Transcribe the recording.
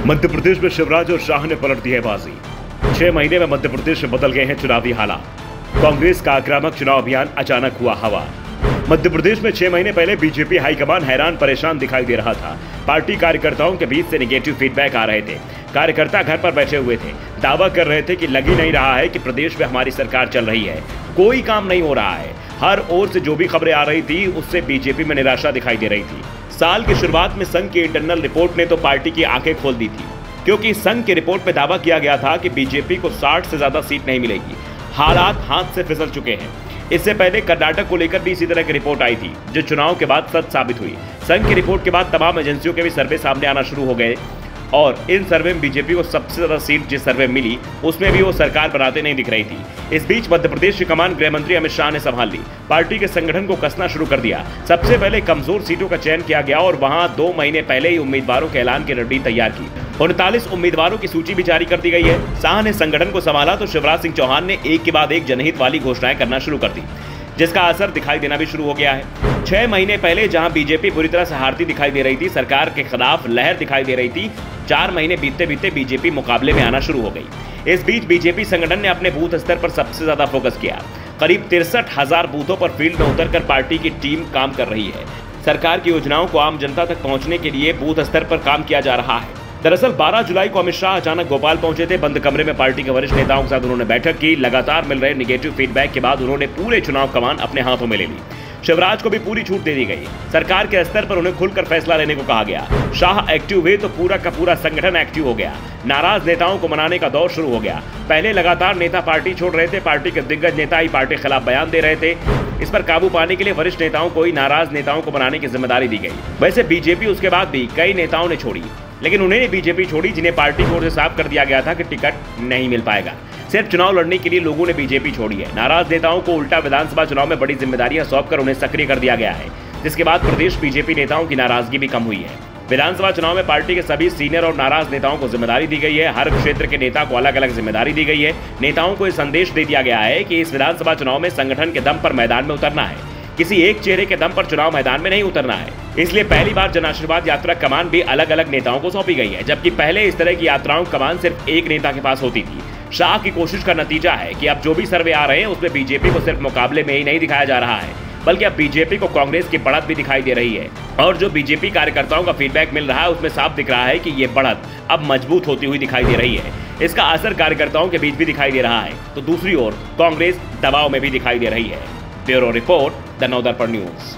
मध्य प्रदेश में शिवराज और शाह ने पलट दी है बाजी। 6 महीने में मध्य प्रदेश में बदल गए हैं चुनावी हालात। कांग्रेस का आक्रामक चुनाव अभियान अचानक हुआ हवा। मध्य प्रदेश में 6 महीने पहले बीजेपी हाईकमान हैरान परेशान दिखाई दे रहा था। पार्टी कार्यकर्ताओं के बीच से निगेटिव फीडबैक आ रहे थे। कार्यकर्ता घर पर बैठे हुए थे, दावा कर रहे थे कि लग ही नहीं रहा है कि प्रदेश में हमारी सरकार चल रही है, कोई काम नहीं हो रहा है। हर ओर से जो भी खबरें आ रही थी उससे बीजेपी में निराशा दिखाई दे रही थी। साल की शुरुआत में संघ की इंटरनल रिपोर्ट ने तो पार्टी की आंखें खोल दी थी, क्योंकि संघ की रिपोर्ट में दावा किया गया था कि बीजेपी को 60 से ज्यादा सीट नहीं मिलेगी। हालात हाथ से फिसल चुके हैं। इससे पहले कर्नाटक को लेकर भी इसी तरह की रिपोर्ट आई थी, जो चुनाव के बाद सच साबित हुई। संघ की रिपोर्ट के बाद तमाम एजेंसियों के भी सर्वे सामने आना शुरू हो गए और इन सर्वे में बीजेपी को सबसे ज्यादा सीट जिस सर्वे में मिली उसमें भी वो सरकार बनाते नहीं दिख रही थी। इस बीच मध्य प्रदेश की कमान गृह मंत्री अमित शाह ने संभाल ली। पार्टी के संगठन को कसना शुरू कर दिया। सबसे पहले कमजोर सीटों का चयन किया गया और वहां 2 महीने पहले ही उम्मीदवारों के ऐलान की रणनीति तैयार की। 39 उम्मीदवारों की सूची भी जारी कर दी गई है। शाह ने संगठन को संभाला तो शिवराज सिंह चौहान ने एक के बाद एक जनहित वाली घोषणाएं करना शुरू कर दी, जिसका असर दिखाई देना भी शुरू हो गया है। 6 महीने पहले जहां बीजेपी बुरी तरह से हारती दिखाई दे रही थी, सरकार के खिलाफ लहर दिखाई दे रही थी, 4 महीने बीतते बीतते बीजेपी मुकाबले में आना शुरू हो गई। इस बीच बीजेपी संगठन ने अपने बूथ स्तर पर सबसे ज्यादा फोकस किया। करीब 63,000 बूथों पर फील्ड में उतरकर पार्टी की टीम काम कर रही है। सरकार की योजनाओं को आम जनता तक पहुंचने के लिए बूथ स्तर पर काम किया जा रहा है। दरअसल 12 जुलाई को अमित शाह अचानक भोपाल पहुंचे थे। बंद कमरे में पार्टी के वरिष्ठ नेताओं के साथ उन्होंने बैठक की। लगातार मिल रहे निगेटिव फीडबैक के बाद उन्होंने पूरे चुनाव कमान अपने हाथों में ले ली। शिवराज को भी पूरी छूट दे दी गई। सरकार के स्तर पर उन्हें खुलकर फैसला लेने को कहा गया। शाह एक्टिव हुए तो पूरा का पूरा संगठन एक्टिव हो गया। नाराज नेताओं को मनाने का दौर शुरू हो गया। पहले लगातार नेता पार्टी छोड़ रहे थे, पार्टी के दिग्गज नेता ही पार्टी के खिलाफ बयान दे रहे थे। इस पर काबू पाने के लिए वरिष्ठ नेताओं को ही नाराज नेताओं को मनाने की जिम्मेदारी दी गई। वैसे बीजेपी उसके बाद भी कई नेताओं ने छोड़ी, लेकिन उन्हें बीजेपी छोड़ी जिन्हें पार्टी की ओर से साफ कर दिया गया था कि टिकट नहीं मिल पाएगा। सिर्फ चुनाव लड़ने के लिए लोगों ने बीजेपी छोड़ी है। नाराज नेताओं को उल्टा विधानसभा चुनाव में बड़ी जिम्मेदारियां सौंपकर उन्हें सक्रिय कर दिया गया है, जिसके बाद प्रदेश बीजेपी नेताओं की नाराजगी भी कम हुई है। विधानसभा चुनाव में पार्टी के सभी सीनियर और नाराज नेताओं को जिम्मेदारी दी गई है। हर क्षेत्र के नेता को अलग अलग जिम्मेदारी दी गई है। नेताओं को यह संदेश दे दिया गया है कि इस विधानसभा चुनाव में संगठन के दम पर मैदान में उतरना है, किसी एक चेहरे के दम पर चुनाव मैदान में नहीं उतरना है। इसलिए पहली बार जन आशीर्वाद यात्रा कमान भी अलग अलग नेताओं को सौंपी गई है, जबकि पहले इस तरह की यात्राओं कमान सिर्फ एक नेता के पास होती थी। शाह की कोशिश का नतीजा है कि अब जो भी सर्वे आ रहे हैं उसमें बीजेपी को सिर्फ मुकाबले में ही नहीं दिखाया जा रहा है, बल्कि अब बीजेपी को कांग्रेस की बढ़त भी दिखाई दे रही है। और जो बीजेपी कार्यकर्ताओं का फीडबैक मिल रहा है उसमें साफ दिख रहा है कि ये बढ़त अब मजबूत होती हुई दिखाई दे रही है। इसका असर कार्यकर्ताओं के बीच भी दिखाई दे रहा है, तो दूसरी ओर कांग्रेस दबाव में भी दिखाई दे रही है। Bureau report, the Navdarpan news.